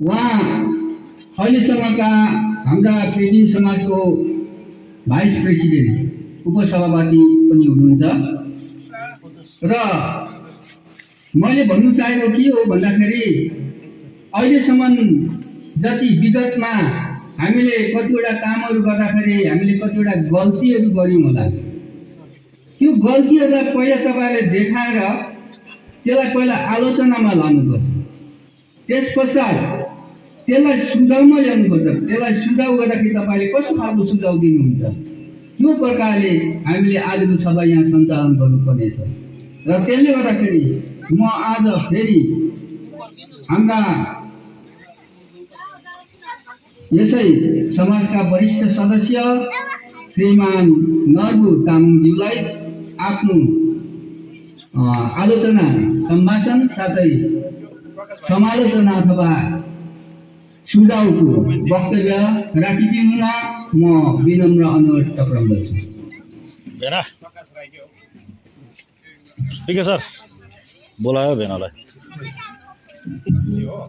उहाँ अहिलेसम्मका हाम्रा प्रेमी समाजको भाइस प्रेसिडेन्ट उपसभापति पनि हुनुहुन्छ र मैले भन्नु चाहेको के हो भन्दाखेरि अहिलेसम्म जति विगतमा हामीले कतिवटा कामहरू गर्दाखेरि हामीले कतिवटा गल्तीहरू गर्यौँ होला, त्यो गल्तीहरूलाई पहिला तपाईँले देखाएर त्यसलाई पहिला आलोचनामा लानुपर्छ। त्यस पश्चात त्यसलाई सुझाउमा ल्याउनुपर्छ। त्यसलाई सुझाउ गर्दाखेरि तपाईँले कस्तो खालको सुझाउ दिनुहुन्छ, त्यो प्रकारले हामीले आजको सभा यहाँ सञ्चालन गर्नुपर्नेछ। र त्यसले गर्दाखेरि म आज फेरि हाम्रा यसै समाजका वरिष्ठ सदस्य श्रीमान नरबु तामाङज्यूलाई आफ्नो आलोचना सम्भाषण साथै समालोचना अथवा सुझावको वक्तव्य राखिदिनुमा म विनम्र अनुरोध टक्राउँदछु। ठीक है सर, बोलायो भेनालाई।